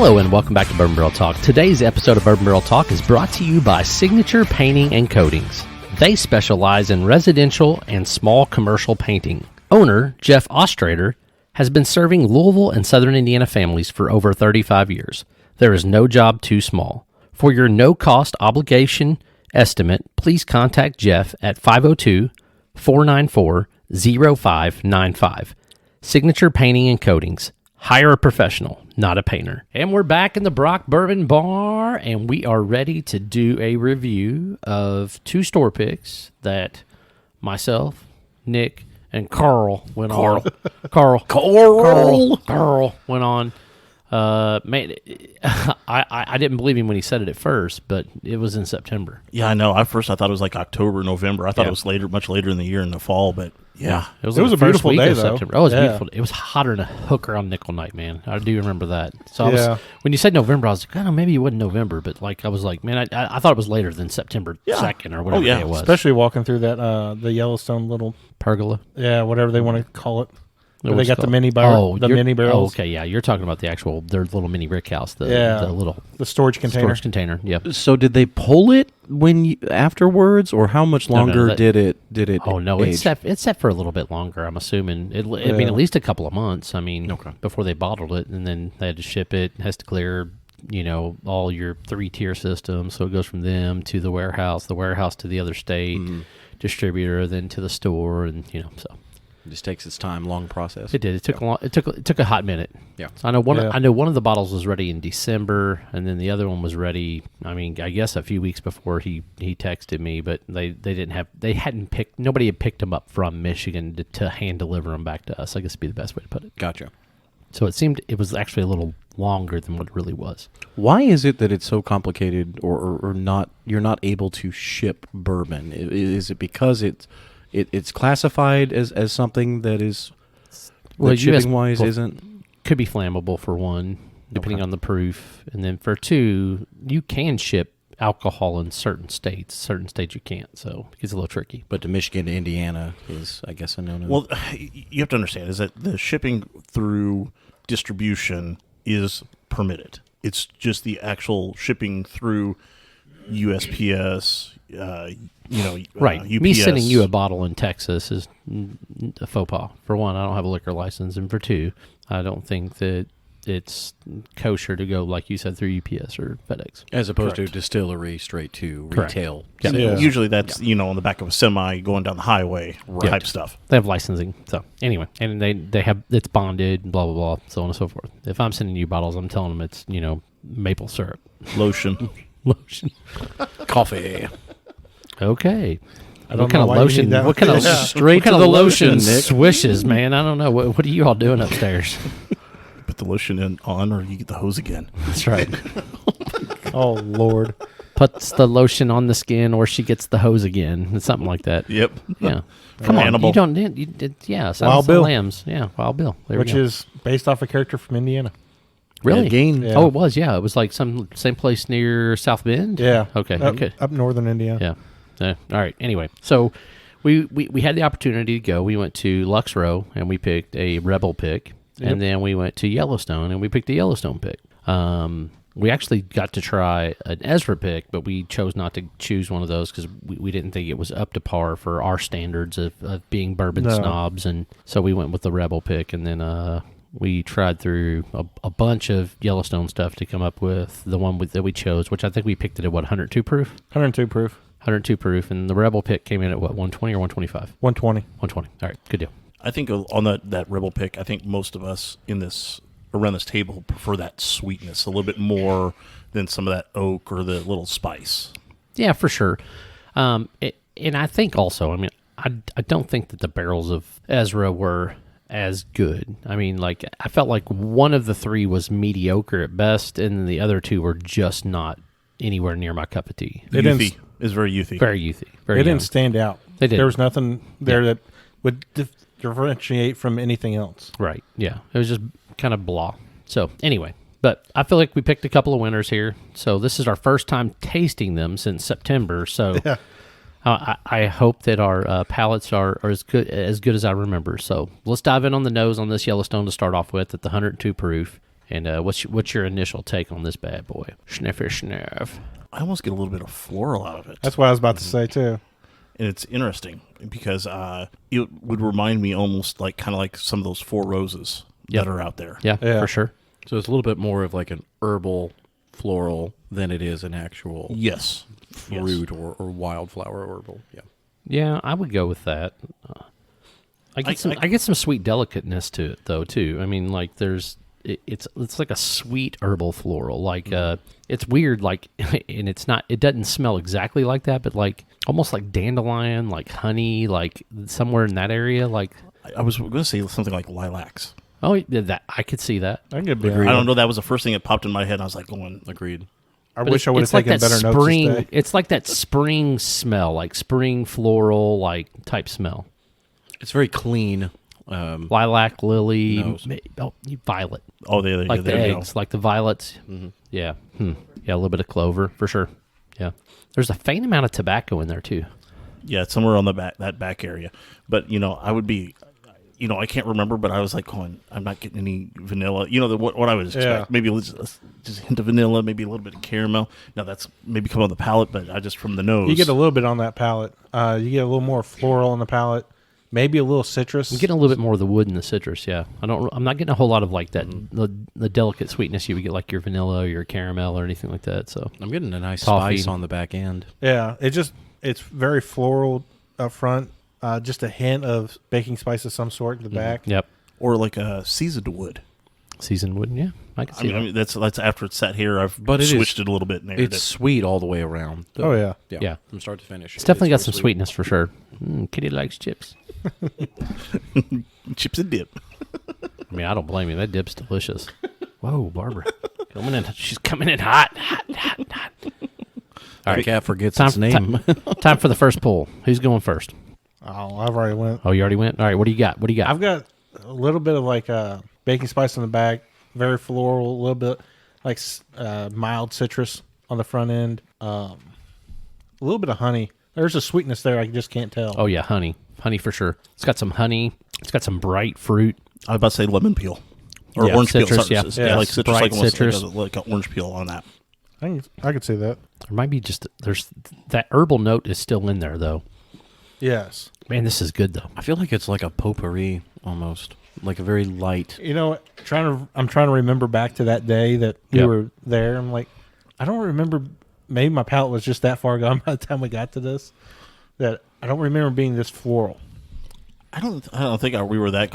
Hello and welcome back to Bourbon Barrel Talk. Today's episode of Bourbon Barrel Talk is brought to you by Signature Painting and Coatings. They specialize in residential and small commercial painting. Owner Jeff Ostrader has been serving Louisville and Southern Indiana families for over 35 years. There is no job too small. For your no-cost obligation estimate, please contact Jeff at 502-494-0595. Signature Painting and Coatings. Hire a professional, not a painter. And we're back in the Brock Bourbon Bar, and we are ready to do a review of two store picks that myself, Nick, and Carl went on. Carl went on. Man, I didn't believe him when he said it at first, but it was in September. Yeah, I know. At first, I thought it was like October, November. I thought it was later, much later in the year, in the fall. But yeah, it was a beautiful day, though. September. Oh, it was beautiful. It was hotter than a hooker on nickel night, man. I do remember that. So when you said November, I was like, I don't know, maybe it wasn't November, but like I was like, man, I thought it was later than September 2nd or whatever day it was. Especially walking through that the Yellowstone little pergola. Yeah, whatever they want to call it. Where they got the mini barrels. Oh, okay, yeah. You're talking about their little mini brick house. The storage container. Storage container, yep. So did they pull it afterwards, or how much longer did it Oh, no, age? it's set for a little bit longer, I'm assuming. I mean, at least a couple of months, before they bottled it, and then they had to ship it. It has to clear, all your 3-tier systems. So it goes from them to the warehouse to the other state, distributor, then to the store, and, so... It just takes its time, long process. It did. It took a hot minute. Yeah. So I know one of the bottles was ready in December, and then the other one was ready. I mean, I guess a few weeks before he texted me, but nobody had picked them up from Michigan to hand deliver them back to us. I guess would be the best way to put it. Gotcha. So it seemed it was actually a little longer than what it really was. Why is it that it's so complicated, or not? You're not able to ship bourbon? Is it because it's classified as something that is, shipping-wise isn't? Could be flammable for one, depending on the proof. And then for two, you can ship alcohol in certain states. Certain states you can't, so it gets a little tricky. But to Michigan to Indiana is, I guess, a no-no. Well, you have to understand is that the shipping through distribution is permitted. It's just the actual shipping through USPS, right. UPS. Me sending you a bottle in Texas is a faux pas. For one, I don't have a liquor license, and for two, I don't think that it's kosher to go, like you said, through UPS or FedEx. As opposed to distillery straight to retail. Yeah. Usually that's, on the back of a semi going down the highway type stuff. They have licensing. So anyway, and they have, it's bonded, blah, blah, blah, so on and so forth. If I'm sending you bottles, I'm telling them it's, maple syrup. Lotion. Coffee. Okay. What kind of lotion? What kind of straight to the lotion, Nick? Swishes, man. I don't know. What are you all doing upstairs? Put the lotion on, or you get the hose again. That's right. Oh Lord. Puts the lotion on the skin, or she gets the hose again. It's something like that. Yep. Yeah. Come on. Hannibal. You don't. Wild Bill. Lambs. Yeah. Wild Bill. Which is based off a character from Indiana. Really? Yeah. Oh, it was. Yeah, it was like same place near South Bend. Yeah. Okay. Up northern Indiana. Yeah. All right. Anyway, so we had the opportunity to go. We went to Lux Row and we picked a Rebel pick, and then we went to Yellowstone and we picked a Yellowstone pick. We actually got to try an Ezra pick, but we chose not to choose one of those because we didn't think it was up to par for our standards of being bourbon snobs, and so we went with the Rebel pick, and then we tried through a bunch of Yellowstone stuff to come up with the one that we chose, which I think we picked it at, 102 proof? 102 proof. 102 proof, and the Rebel pick came in at, 120 or 125? 120. 120. All right, good deal. I think on that Rebel pick, I think most of us around this table prefer that sweetness a little bit more than some of that oak or the little spice. Yeah, for sure. And I think also, I don't think that the barrels of Ezra were as good. I felt like one of the three was mediocre at best, and the other two were just not anywhere near my cup of tea. Youthy. Is very youthy. Very youthy. Very They young. didn't stand out. They didn't. There was nothing there that would differentiate from anything else. Right. Yeah. It was just kind of blah. So anyway, but I feel like we picked a couple of winners here. So this is our first time tasting them since September. So I hope that our palates are as good as I remember. So let's dive in on the nose on this Yellowstone to start off with at the 102 proof. And what's your initial take on this bad boy? Sniffer sniff. I almost get a little bit of floral out of it. That's what I was about to say too. And it's interesting because it would remind me almost like kind of like some of those Four Roses that are out there. Yeah, Yeah. for sure. So it's a little bit more of like an herbal floral than it is an actual Yes. fruit or wildflower herbal. Yeah. Yeah, I would go with that. I get some sweet delicateness to it though too. I mean, like it's like a sweet herbal floral. Like it's weird. Like and it doesn't smell exactly like that, but like almost like dandelion, like honey, like somewhere in that area. Like I was going to say something like lilacs. oh, that I could see that. I could be. I don't know. That was the first thing that popped in my head. I was like going, Agreed. I But wish I would have it's like taken that better spring. notes. It's like that spring smell, like spring floral, like type smell. It's very clean. Lilac, lily, Nose. violet, oh, there like the you eggs, like the violets. Yeah, yeah, a little bit of clover for sure. Yeah, there's a faint amount of tobacco in there too. Yeah, it's somewhere on the that back area. But I would be, I can't remember, but I was like going, I'm not getting any vanilla. What I would expect. Yeah. Maybe just a hint of vanilla, maybe a little bit of caramel. Now that's maybe come on the palate, but I just from the nose. You get a little bit on that palate. You get a little more floral on the palate. Maybe a little citrus. I'm getting a little bit more of the wood and the citrus. Yeah, I'm not getting a whole lot of like that the delicate sweetness you would get like your vanilla or your caramel or anything like that. So I'm getting a nice Toffee. spice on the back end. Yeah, it's very floral up front. Just a hint of baking spice of some sort in the back. yep, or like a seasoned wood. seasoned wood. Yeah, I can see that. I mean that's after it's sat here. I've But it switched it a little bit and aired It's it. sweet all the way around. Oh yeah. Yeah. From start to finish. It's definitely got very some sweet. sweetness for sure. Kitty likes chips. Chips and dip. I mean, I don't blame you. That dip's delicious. Whoa, Barbara. She's coming in hot. All right, cat forgets Time- its name. Time for the first pull. Who's going first? Oh, I've already went. Oh, you already went? All right, what do you got? I've got a little bit of like baking spice on the back, very floral, a little bit like mild citrus on the front end, a little bit of honey. There's a sweetness there I just can't tell. Oh, yeah, honey. Honey for sure. It's got some honey. It's got some bright fruit. I was about to say lemon peel or Yeah, orange citrus, peel. yeah. Sorry, Yeah, like citrus, bright like almost citrus. like an orange peel on that. I could see that. There might be there's that herbal note is still in there, though. Yes. Man, this is good, though. I feel like it's like a potpourri almost, like a very light. You know, I'm trying to remember back to that day that we Yep. were there. I'm like, I don't remember. Maybe my palate was just that far gone by the time we got to this. That I don't remember being this floral. I don't think we were that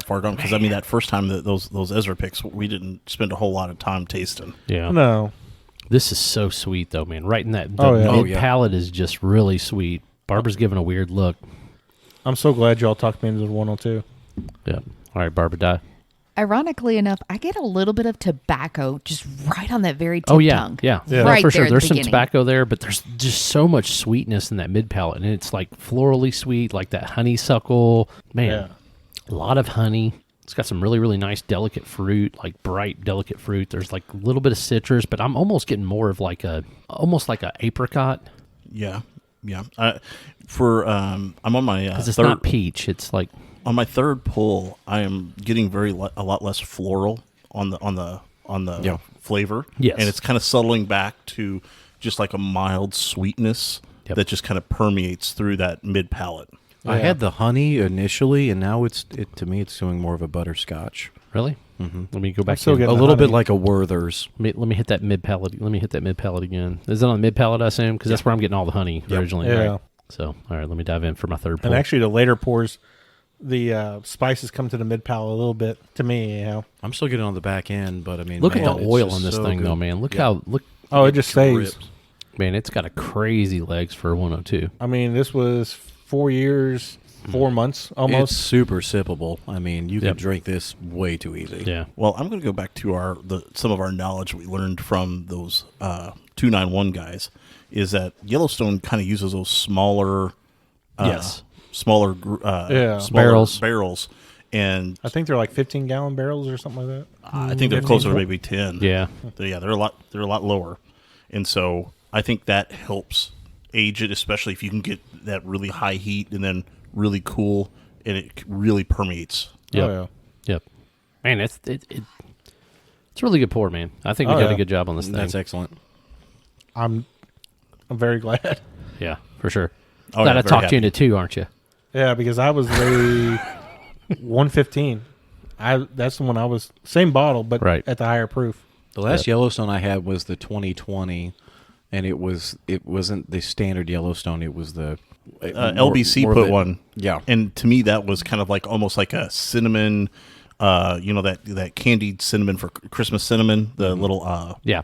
far gone because I mean that first time that those Ezra picks we didn't spend a whole lot of time tasting. Yeah. No. This is so sweet, though, man. Right in that, the Oh, yeah. Oh, mid yeah. palate is just really sweet. Barbara's giving a weird look. I'm so glad y'all talked me into the 102. Yeah. All right, Barbara, die. Ironically enough, I get a little bit of tobacco just right on that very tip Oh, yeah. tongue. Yeah. Yeah. No, Right for there sure. at the There's some beginning. tobacco there, but there's just so much sweetness in that mid palate. And it's like florally sweet, like that honeysuckle. Man, Yeah. a lot of honey. It's got some really, really nice delicate fruit, like bright, delicate fruit. There's like a little bit of citrus, but I'm almost getting more of almost like a apricot. Yeah. I'm on my Because it's third not peach. It's like, on my third pull. I am getting a lot less floral on the Yeah. flavor. Yes. and it's kind of settling back to just like a mild sweetness Yep. that just kind of permeates through that mid palate. I Yeah. had the honey initially, and now to me it's doing more of a butterscotch. really? Mm-hmm. Let me go back still to getting A the little bit honey. like a Werther's. Let me hit that mid palate. Let me hit that mid palate again. Is it on the mid palate, I assume? Because that's where I'm getting all the honey originally. Yeah. Right? So, all right, let me dive in for my third pull. And actually, the later pours, the spices come to the mid palate a little bit. To me, I'm still getting on the back end, but I mean, Look man, at the it's oil just on this so thing, good. though, man. Look Yeah. Oh, it just stays. drips. Man, it's got a crazy legs for a 102. I mean, this was 4 years, 4 months almost. It's super sippable. I mean, you Yep. could drink this way too easy. Yeah. Well, I'm going to go back to some of our knowledge we learned from those 291 guys. Is that Yellowstone kind of uses those smaller, Yes. smaller barrels, and I think they're like 15-gallon barrels or something like that. I think they're 15, closer to 20. maybe 10. Yeah. They're a lot lower, and so I think that helps age it, especially if you can get that really high heat and then really cool, and it really permeates. Yep. Oh, yeah. Yep. Man, It's a really good pour, man. I think we Oh, did a yeah. good job on this thing. That's excellent. I'm very glad. Yeah, for sure. Oh, Glad yeah, I very talked you happy. into two, aren't you? Yeah, because I was ready 115. That's the one I was same bottle, but Right. at the higher proof. The last Yellowstone I had was the 2020, and it wasn't the standard Yellowstone. It was the LBC more put the- one. Yeah. And to me, that was kind of like almost like a cinnamon, that candied cinnamon for Christmas cinnamon, the little, Yeah.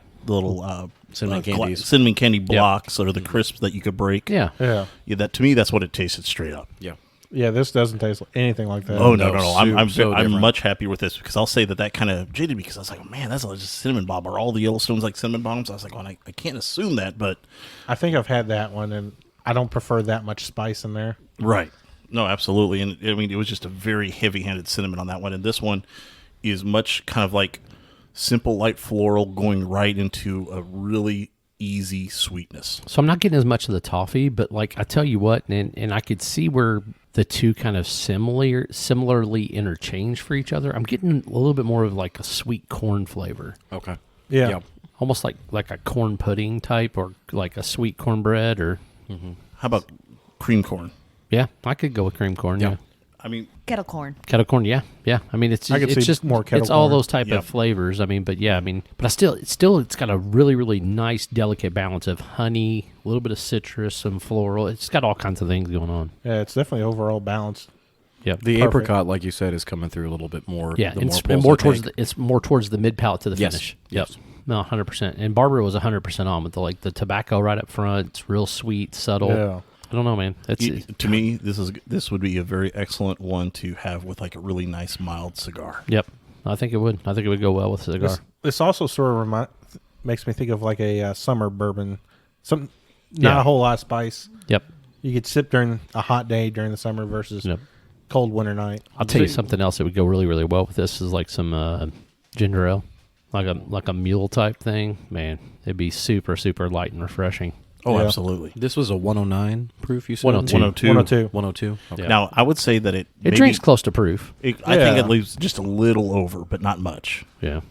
Cinnamon candies. cinnamon candy blocks, or the crisps that you could break. Yeah. Yeah. Yeah, that to me, that's what it tasted straight up. Yeah. Yeah, this doesn't taste anything like that. Oh no, no, no, no! I'm so I'm different. much happier with this because I'll say that kind of jaded me because I was like, oh, man, that's just cinnamon bomb. Are all the Yellowstones like cinnamon bombs? I was like, well, I can't assume that, but I think I've had that one, and I don't prefer that much spice in there. right, no, absolutely. And I mean, it was just a very heavy-handed cinnamon on that one, and this one is much kind of like simple, light floral, going right into a really easy sweetness. So I'm not getting as much of the toffee, but like I tell you what, and I could see where the two kind of similarly interchange for each other. I'm getting a little bit more of like a sweet corn flavor, Okay. Yeah. almost like a corn pudding type, or like a sweet cornbread, or How about cream corn? yeah, I could go with cream corn. Yeah. I mean, Kettle corn. Kettle corn, yeah. I mean, it's I could it's see just more kettle it's all corn. those type Yep. of flavors. I mean, but it's got a really really nice delicate balance of honey, a little bit of citrus, some floral. It's got all kinds of things going on. Yeah, it's definitely overall balanced. Yep. The Perfect. apricot, like you said, is coming through a little bit more. Yeah, the and pulse more I towards take. it's more towards the mid palate to the Yes, finish. yes. Yep. No, 100%. And Barbara was 100% on with the tobacco right up front. It's real sweet, subtle. Yeah. I don't know, man. to me, this would be a very excellent one to have with like a really nice mild cigar. Yep. I think it would. I think it would go well with a cigar. This also sort of makes me think of like a summer bourbon. Not Yeah. a whole lot of spice. Yep. You could sip during a hot day during the summer versus Yep. cold winter night. I'll tell you something else that would go really, really well with this is like some ginger ale, like a mule type thing. Man, it'd be super, super light and refreshing. Oh, Yeah. absolutely. This was a 109 proof, you said? 102. 102. 102. 102. Okay. Yeah. Now, I would say that It maybe, drinks close to proof. I think Yeah. it leaves just a little over, but not much. Yeah.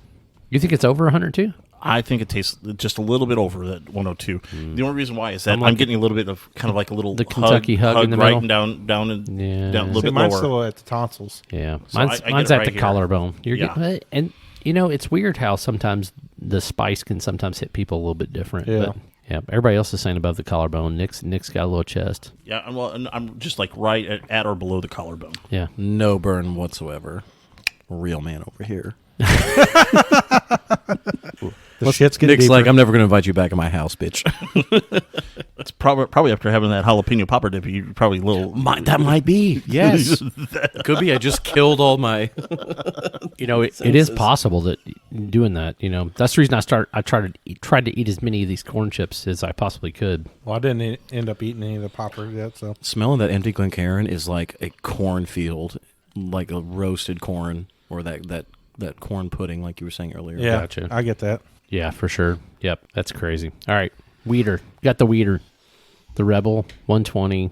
You think it's over 102? I think it tastes just a little bit over that 102. The only reason why is that I'm I'm, like getting a little bit of kind of like a little the Kentucky hug in the right middle. and down and Yeah. down a little See, bit mine's lower. still at the tonsils. Yeah. So Mine's I get mine's it at right the here. collarbone. Yeah. And it's weird how sometimes the spice can sometimes hit people a little bit different. Yeah. But yeah. Everybody else is saying above the collarbone. Nick's got a little chest. Yeah, and I'm just like right at or below the collarbone. Yeah. No burn whatsoever. Real man over here. The shit's getting Nick's deeper. like, I'm never going to invite you back in my house, bitch. It's probably after having that jalapeno popper dip, you're probably a little. That might be. Yes. Could be. I just killed all my. It is possible that doing that, that's the reason I tried to eat as many of these corn chips as I possibly could. Well, I didn't end up eating any of the poppers yet, so. Smelling that empty Glencairn is like a cornfield, like a roasted corn, or that corn pudding, like you were saying earlier. Yeah, Gotcha. I get that. Yeah, for sure. Yep, that's crazy. All right, Weeder. Got the Weeder. The Rebel 120.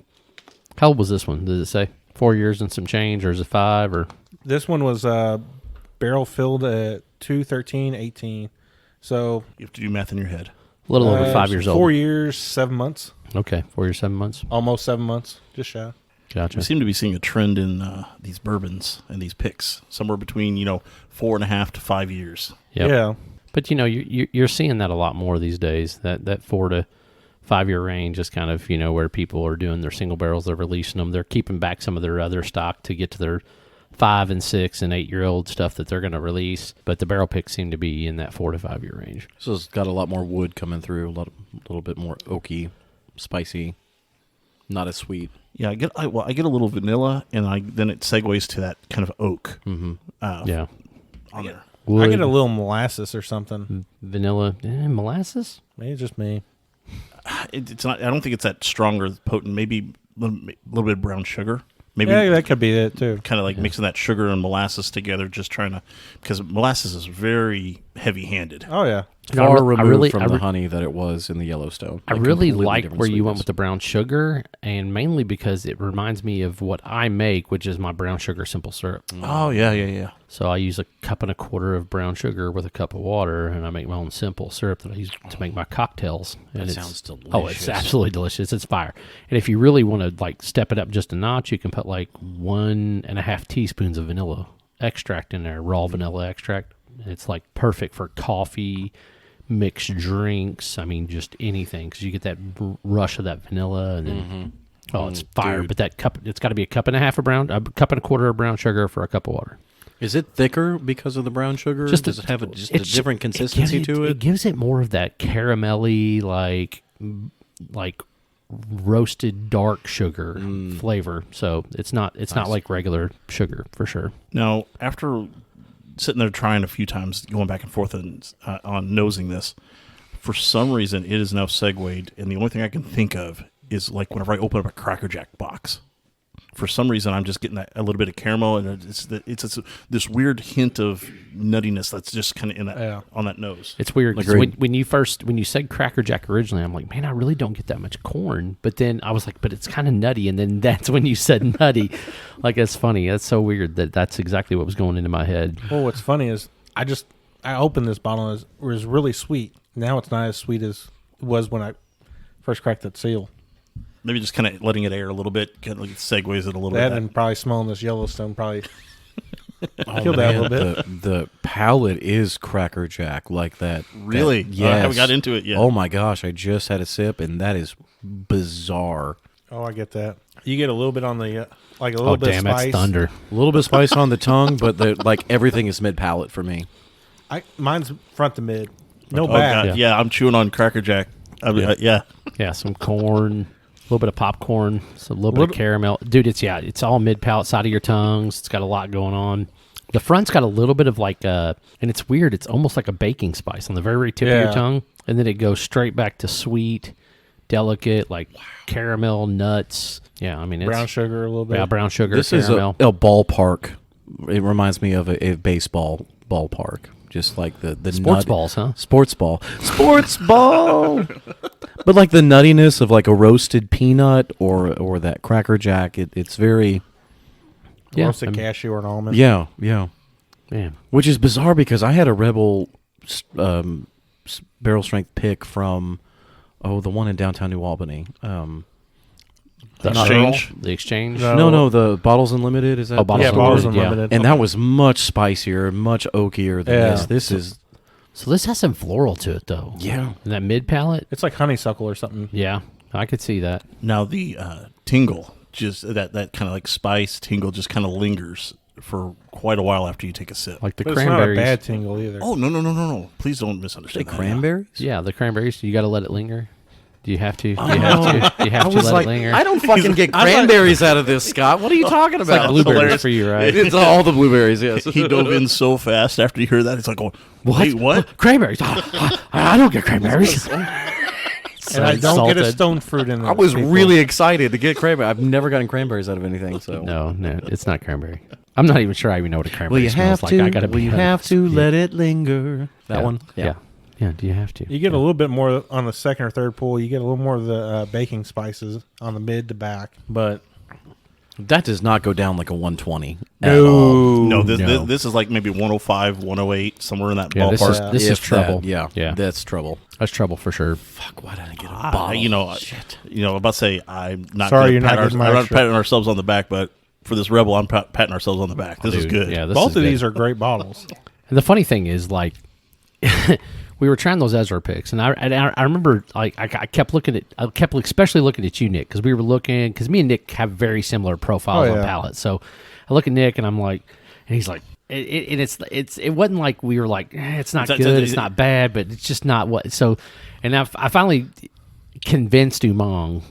How old was this one? Does it say 4 years and some change, or is it 5? Or This one was barrel filled at 2/13/18. So You have to do math in your head. a little over 5 years 4 old? years, 7 months. Okay, 4 years, 7 months. Almost 7 months. Just shy. Gotcha. We seem to be seeing a trend in these bourbons and these picks, somewhere between 4.5 to 5 years. Yep. Yeah. But you're seeing that a lot more these days. That 4 to 5 year range is kind of where people are doing their single barrels. They're releasing them. They're keeping back some of their other stock to get to their 5 and 6 and 8 year old stuff that they're going to release. But the barrel picks seem to be in that 4 to 5 year range. So it's got a lot more wood coming through, a little bit more oaky, spicy, not as sweet. Yeah, I get a little vanilla, and then it segues to that kind of oak. Mm-hmm. On Yeah. there. I get a little molasses or something. vanilla molasses. Maybe it's just me. It's not. I don't think it's that strong or potent. Maybe a little bit of brown sugar. Maybe Yeah, that could be it too. kind of like mixing that sugar and molasses together, just trying to, because molasses is very heavy-handed. Oh yeah. No, I far re- I removed really- from I the re- honey that it was in the Yellowstone. I Like, really completely like different where you went sweetness. with the brown sugar, and mainly because it reminds me of what I make, which is my brown sugar simple syrup. Oh yeah. So I use 1.25 cups of brown sugar with a cup of water, and I make my own simple syrup that I use to make my cocktails. And That it's- sounds delicious. Oh, it's absolutely delicious. It's fire. And if you really want to like step it up just a notch, you can put like 1.5 teaspoons of vanilla extract in there, raw vanilla extract. It's like perfect for coffee, mixed drinks. I mean, just anything, because you get that rush of that vanilla, and then it's fire. Dude. But that cup, it's got to be 1.5 cups of brown, 1.25 cups of brown sugar for a cup of water. Is it thicker because of the brown sugar? Just Does a- it have a it's- different consistency to It it? gives it more of that caramelly, like roasted dark sugar flavor. So it's not like regular sugar for sure. Now, after sitting there trying a few times, going back and forth on nosing this, for some reason it is now segued, and the only thing I can think of is like whenever I open up a Cracker Jack box. For some reason, I'm just getting a little bit of caramel, and it's this weird hint of nuttiness that's just kind of in that on that nose. It's weird 'cause Agreed. when you said Cracker Jack originally, I'm like, man, I really don't get that much corn. But then I was like, but it's kind of nutty, and then that's when you said nutty. Like, it's funny. That's so weird that's exactly what was going into my head. Well, what's funny is I opened this bottle and it was really sweet. Now it's not as sweet as it was when I first cracked that seal. Maybe just kind of letting it air a little bit, kind of like segues it a little That bit. and probably smelling this Yellowstone probably killed that a little bit. The palate is Cracker Jack like that. Really? That, I yes. haven't got into it yet. Oh my gosh! I just had a sip, and that is bizarre. Oh, I get that. You get a little bit on the like a little Oh, bit damn, of spice. that's thunder. A little bit of spice on the tongue, but like everything is mid palate for me. Mine's front to mid. No Oh, back. God. Yeah, I'm chewing on Cracker Jack. Yeah. Yeah, some corn, a little bit of popcorn, a little bit of caramel. Dude, it's all mid palate, side of your tongues. It's got a lot going on. The front's got a little bit of like and it's weird. It's almost like a baking spice on the very, very tip of your Yeah. tongue, and then it goes straight back to sweet, delicate, like caramel, nuts. Yeah, I mean, it's Brown sugar a little bit. Yeah, brown sugar, This is caramel. a ballpark. It reminds me of a baseball ballpark, just like the Sports nut- balls, huh? Sports ball. But like the nuttiness of like a roasted peanut or that Cracker Jack, it's very Yeah, Roasted cashew or an almond. yeah. Man, Which is bizarre because I had a Rebel barrel strength pick from the one in downtown New Albany. the Exchange? The exchange. No. No, the Bottles Unlimited is that? Oh, Bottles Yeah, Bottles Unlimited, yeah. Unlimited. And that was much spicier, much oakier than Yeah. this. This is So this has some floral to it, though. yeah. And that mid palate. It's like honeysuckle or something. Yeah, I could see that. Now the tingle, just that kind of like spice tingle, just kind of lingers for quite a while after you take a sip. Like the But it's not a cranberries. bad tingle either. Oh no! Please don't misunderstand. The that. cranberries? Yeah, the cranberries. You got to let it linger. Do you have to? Do you have to? You have I to was let like, it linger. I don't fucking get cranberries out of this, Scott. What are you talking It's like about? blueberries hilarious. for you, right? It's all the blueberries, yes. He dove in so fast after you heard that. It's like, going, wait, what? Cranberries? I don't get cranberries. and I don't get a stone fruit in there. I was people. really excited to get cranberry. I've never gotten cranberries out of anything, so. No, it's not cranberry. I'm not even sure I even know what a cranberry smells like. I gotta be. let it linger? That one? Yeah. Yeah. Do you have to? You get a little bit more on the second or third pull. You get a little more of the baking spices on the mid to back. But That does not go down like a 120 at all. No, No. this is like maybe 105, 108, somewhere in that Yeah, ballpark. this is If trouble. that, yeah, Yeah. that's trouble. That's trouble for sure. Fuck, why did I get a Ah, bottle? I'm about to say I'm not. Sorry, gonna you're not pat getting my I'm not extra. patting ourselves on the back, but for this Rebel, I'm patting ourselves on the back. This is Dude, good. Yeah, this both is of good. these are great bottles. And the funny thing is, like, we were trying those Ezra picks, and I remember, like, I kept especially looking at you, Nick, because we were looking, because me and Nick have very similar profiles Oh, on yeah. palettes. So I look at Nick, and I'm like, and he's like, it wasn't like we were like, it's not good, it's not bad, but it's just not what. So, and I finally convinced Umang,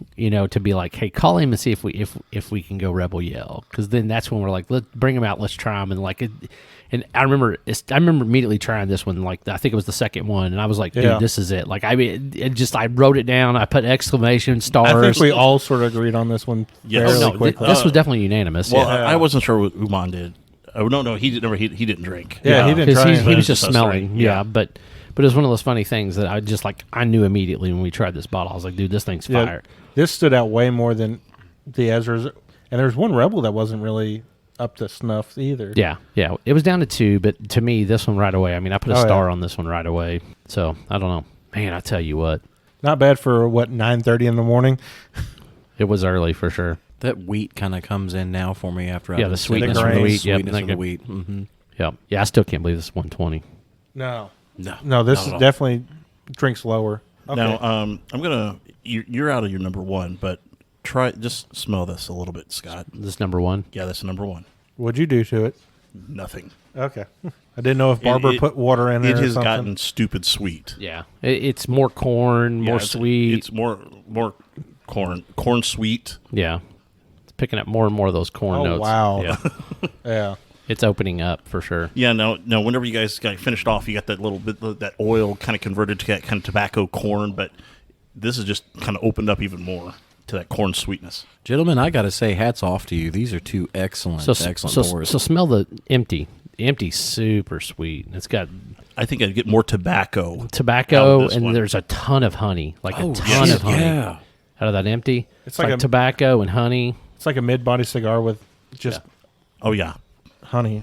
to be like, hey, call him and see if we can go Rebel Yell, because then that's when we're like, let's bring him out, let's try him, and like it. And I remember immediately trying this one. Like, I think it was the second one, and I was like, "Dude, Yeah. this is it!" Like, I mean, I wrote it down. I put exclamation stars. I think we all sort of agreed on this one Yes. fairly no, quickly. this was definitely unanimous. Well, yeah. I wasn't sure what Uman did. Oh no, he didn't. He didn't drink. Yeah, he didn't 'Cause try he it. was just That's smelling. right. Yeah, but But it was one of those funny things that I knew immediately when we tried this bottle. I was like, dude, this thing's fire. This stood out way more than the Ezra's. And there's one Rebel that wasn't really up to snuff either. Yeah. It was down to 2, but to me, this one right away. I mean, I put a star on this one right away. So, I don't know. Man, I tell you what. Not bad for, 9:30 in the morning? It was early for sure. That wheat kind of comes in now for me after the sweetness of the wheat. Sweetness of the wheat. Mm-hmm. Yeah, I still can't believe this is 120. No, this is definitely drinks lower. Okay. Now, I'm gonna. You're out of your number one, but just smell this a little bit, Scott. This is number 1. Yeah, that's number 1. What'd you do to it? Nothing. Okay, I didn't know if Barbara put water in there. It or has something. gotten stupid sweet. Yeah, it's more corn, more sweet. It's more corn sweet. Yeah, it's picking up more and more of those corn notes. Wow. Yeah, Yeah. it's opening up for sure. Yeah. No. Whenever you guys got finished off, you got that little bit that oil kind of converted to that kind of tobacco corn, but this has just kind of opened up even more to that corn sweetness. Gentlemen, I got to say, hats off to you. These are two excellent pours. So smell the empty. The empty's super sweet. It's got I think I'd get more tobacco. And there's a ton of honey, like a ton of honey out of that empty. It's like tobacco and honey. It's like a mid-body cigar with just Oh yeah, honey.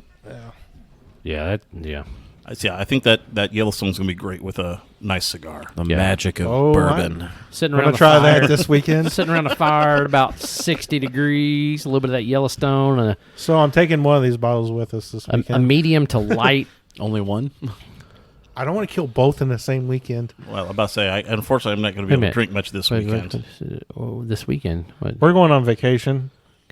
Yeah. I think that Yellowstone's gonna be great with a nice cigar. The magic of bourbon. Sitting I'm around gonna try that this weekend. Sitting around a fire at about 60 degrees, a little bit of that Yellowstone, and So I'm taking one of these bottles with us this weekend. a medium to light. Only one? I don't want to kill both in the same weekend. Well, I'm about to say, unfortunately, I'm not going to be able to drink much this weekend. This weekend? What? We're going on vacation.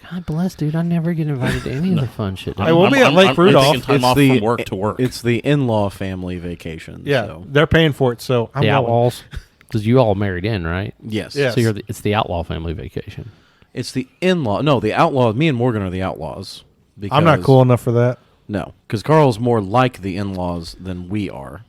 God bless, dude. I never get invited to any of the fun shit. Hey, we'll be at Lake Rudolph. I'm taking time off from work to work. It's the in-law family vacation. Yeah, so. they're paying for it, so I'm the going. Outlaws, because you all married in, right? Yes. Yes. So it's the outlaw family vacation. It's the in-law. No, the outlaws. Me and Morgan are the outlaws. I'm not cool enough for that. No, because Carl's more like the in-laws than we are.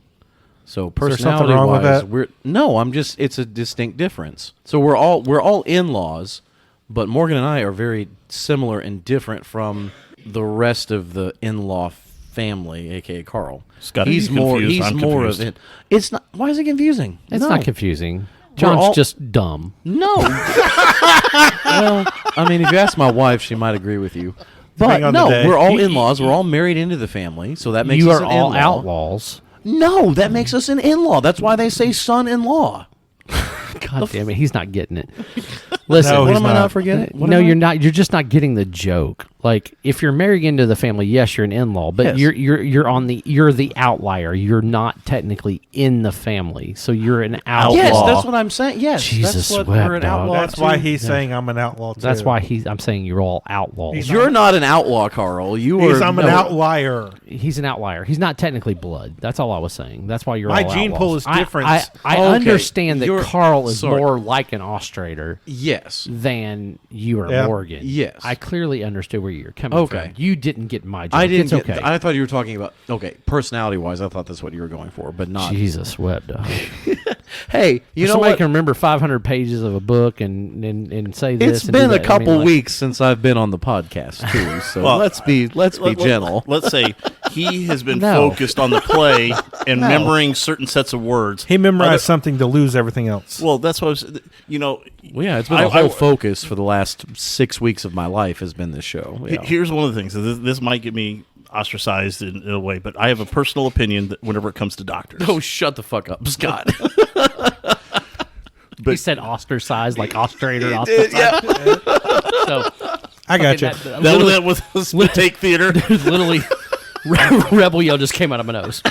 So Is there something wrong with personality-wise, that? it's a distinct difference. So we're all in-laws, but Morgan and I are very similar and different from the rest of the in-law family, aka Carl. Scott, he's more of it. It's not. Why is it confusing? It's No. not confusing. John's just dumb. No. Well, I mean, if you ask my wife, she might agree with you. But Depending on the no, day. we're all in-laws. We're all married into the family, so that makes You us are an all in-law. outlaws. No, that makes us an in-law. That's why they say son-in-law. God damn it, he's not getting it. Listen, No, What he's am I not. not forgetting? What no, am I- you're not. You're just not getting the joke. Like, if you're marrying into the family, yes, you're an in-law, but Yes. you're the outlier. You're not technically in the family, so you're an outlaw. Yes, that's what I'm saying. Yes, Jesus that's what wept, we're an dog. outlaw. That's why too. he's saying I'm an outlaw, too. That's why I'm saying you're all outlaws. He's You're not an outlaw, Carl. I'm an outlier. He's an outlier. He's not technically blood. That's all I was saying. That's why you're My all gene outlaws. pool is different. I Okay, understand that you're- Carl is sorry. more like an Austrator Yes. than you or Yeah. Morgan. Yes. I clearly understood where you're coming Okay. from. You didn't get my joke. I didn't. It's okay. I thought you were talking about personality-wise. I thought that's what you were going for, but not. Jesus wept. Dog. Hey, you know Somebody what? can remember 500 pages of a book and say this. It's and do been a that. I mean, couple like, weeks since I've been on the podcast too, so Well, let's be gentle. Let's say he has been No. focused on the play and remembering certain sets of words. He memorized something to lose everything else. Well, that's what I was. Well, yeah, it's been the whole focus for the last 6 weeks of my life has been this show. Yeah. Here's one of the things. This might get me ostracized in a way, but I have a personal opinion that whenever it comes to doctors. Oh, shut the fuck up, Scott. he said ostracized, like Austrator ostracized. So I got you. that was take theater. literally, Rebel Yell just came out of my nose.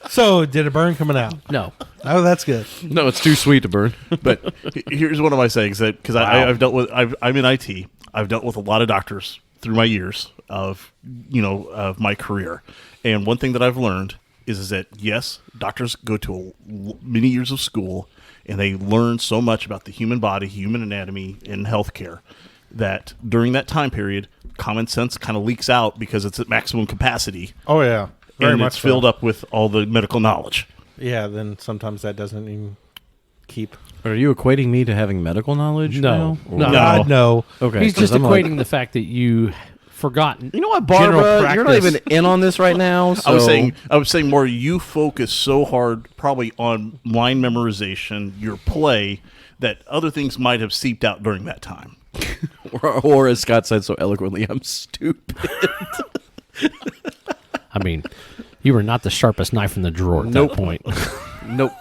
So, did it burn coming out? No. Oh, that's good. No, it's too sweet to burn. But here's one of my sayings that because I've dealt with I'm in IT. I've dealt with a lot of doctors through my years of my career, and one thing that I've learned is that yes, doctors go to many years of school and they learn so much about the human body, human anatomy, and healthcare that during that time period, common sense kind of leaks out because it's at maximum capacity. Oh, yeah. Very and much it's filled up with all the medical knowledge. Yeah, then sometimes that doesn't even keep. Are you equating me to having medical knowledge? No. now? No. God, no. Okay. He's 'cause just I'm equating like, the fact that you forgotten. You know what, general Barbara? You're not practice. even in on this right now. So. I was saying more. You focus so hard, probably on line memorization, your play, that other things might have seeped out during that time. or as Scott said so eloquently, I'm stupid. I mean, you were not the sharpest knife in the drawer at that point. Nope.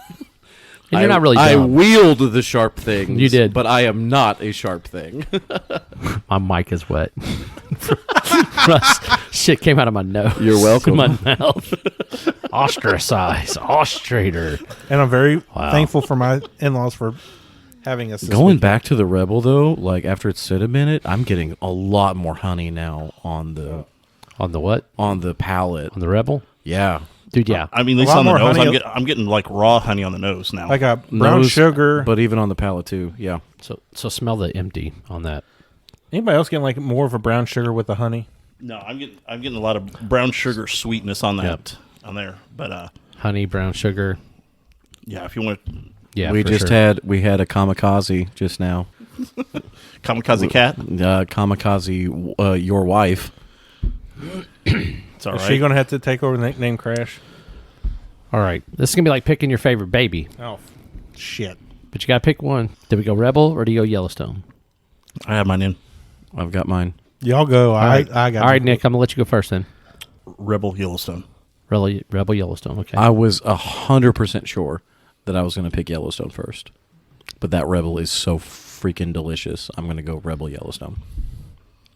And you're not really I dumb. wield the sharp things. You did. But I am not a sharp thing. My mic is wet. Shit came out of my nose. You're welcome. My mouth. Ostracize. Ostrator. And I'm very thankful for my in-laws for having us this Going weekend. back to the Rebel, though, like after it's sit a minute, I'm getting a lot more honey now on the what? on the palate. On the Rebel? Yeah. Dude, yeah. I mean, at least lot on the more nose, honey. I'm getting like raw honey on the nose now. I got brown Nose, sugar. But even on the palate, too. Yeah. So smell the empty on that. Anybody else getting like more of a brown sugar with the honey? No, I'm getting a lot of brown sugar sweetness on that on there. But Honey, brown sugar. yeah, if you want Yeah, we for just sure. we had a kamikaze just now. kamikaze cat, Kamikaze, your wife. it's all Is right. she going to have to take over the nickname Crash? All right. This is going to be like picking your favorite baby. Oh, shit. But you got to pick one. Do we go Rebel or do you go Yellowstone? I have mine in I've got mine. Y'all go. I got All right, it. Nick, I'm going to let you go first then. Rebel Yellowstone. Rebel Yellowstone. Okay. I was 100% sure that I was going to pick Yellowstone first. But that Rebel is so freaking delicious. I'm going to go Rebel Yellowstone.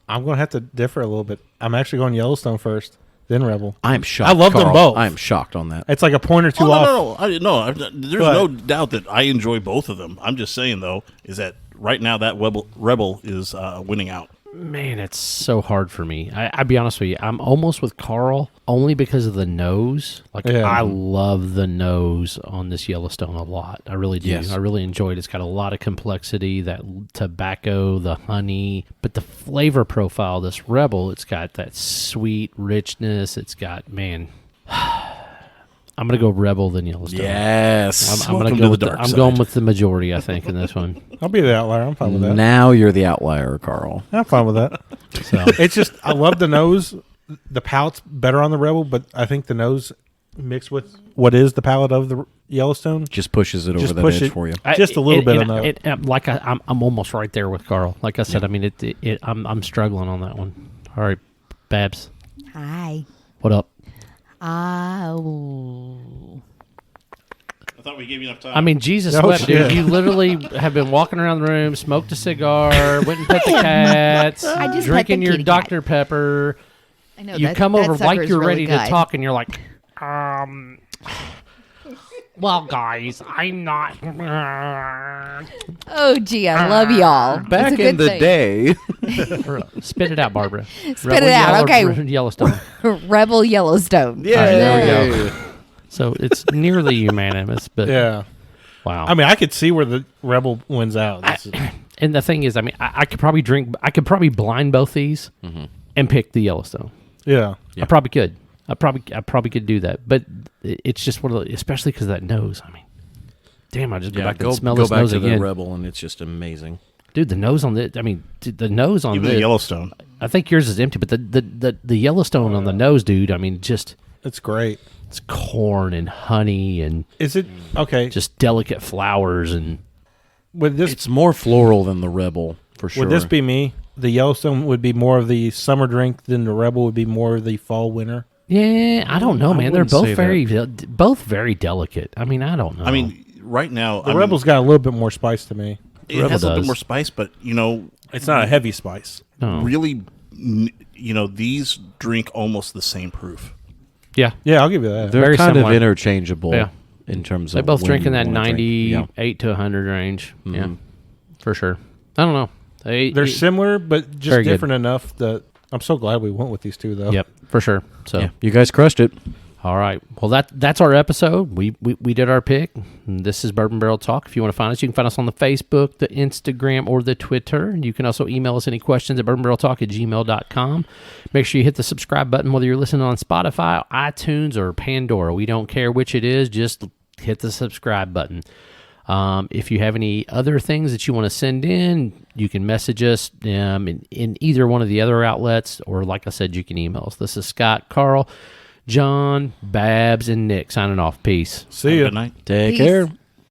I'm going to have to differ a little bit. I'm actually going Yellowstone first, then Rebel. I am shocked. I love them Carl. both. I am shocked on that. It's like a point or two off. No. There's But- no doubt that I enjoy both of them. I'm just saying though, is that right now that Rebel is winning out. Man, it's so hard for me. I'll be honest with you. I'm almost with Carl only because of the nose. Like, Yeah. I love the nose on this Yellowstone a lot. I really do. Yes. I really enjoy it. It's got a lot of complexity, that tobacco, the honey, but the flavor profile of this Rebel, it's got that sweet richness. It's got, man, I'm going to go Rebel than Yellowstone. Yes. I'm going Welcome to to go the with dark I'm side. going with the majority, I think, in this one. I'll be the outlier. I'm fine with that. Now you're the outlier, Carl. I'm fine with that. So It's just, I love the nose. The palate's better on the Rebel, but I think the nose mixed with what is the palate of the Yellowstone. Just pushes it over Just the push edge it. for you. Just a little bit on that. I'm almost right there with Carl. Like I said, I mean, I'm struggling on that one. All right, Babs, Hi. what up? Oh. I thought we gave you enough time. I mean, Jesus Oh, wept, dude. shit. You literally have been walking around the room, smoked a cigar, went and pet the cats, I just pet drinking the your kitty Dr. Pepper. I know. You that, come that over like sucker's you're really ready to good. talk, and you're like, well, guys, I'm not. Oh, gee, I love y'all. It's a Back in good the thing. day, Spit it out, Barbara. Spit it out. Okay. Yellowstone. Rebel Yellowstone. All right, there we Yay. go. So it's nearly unanimous, but Yeah. wow. I mean, I could see where the Rebel wins out. This is- And the thing is, I mean, I could probably blind both these and pick the Yellowstone. yeah. I probably could. I probably could do that. But it's just one of the, especially because of that nose. I mean, damn, I just go back and smell this back nose to again. the Rebel, and it's just amazing. Dude, the nose on the, I mean, the nose on even the the, Yellowstone. I think yours is empty, but the Yellowstone on the nose, dude, I mean, just, It's great. it's corn and honey and Is it okay? just delicate flowers and, Would this It's more floral than the Rebel, for sure. would this be me? The Yellowstone would be more of the summer drink than the Rebel would be more of the fall winter. yeah, I don't know, I man. They're wouldn't both say both very delicate. I mean, I don't know. I mean, right now, The Rebel's got a little bit more spice to me. it Rebel has a little does. bit more spice, but you know, It's not a heavy spice. no. really, you know, these drink almost the same proof. Yeah. Yeah, I'll give you that. They're very kind similar. of interchangeable Yeah. in terms They of both when drink in you that wanna drink. 98 to 100 range. Yeah, for sure. I don't know. They're similar, but just Very good. different enough that I'm so glad we went with these two, though. Yep, for sure. So, Yeah, you guys crushed it. all right. Well, that's our episode. We did our pick. This is Bourbon Barrel Talk. If you want to find us, you can find us on the Facebook, the Instagram, or the Twitter. You can also email us any questions at bourbonbarreltalk@gmail.com. Make sure you hit the subscribe button, whether you're listening on Spotify, iTunes, or Pandora. We don't care which it is. Just hit the subscribe button. If you have any other things that you want to send in, you can message us in either one of the other outlets, or like I said, you can email us. This is Scott, Carl, John, Babs, and Nick signing off. Peace. See ya. Good night. Take Peace. care.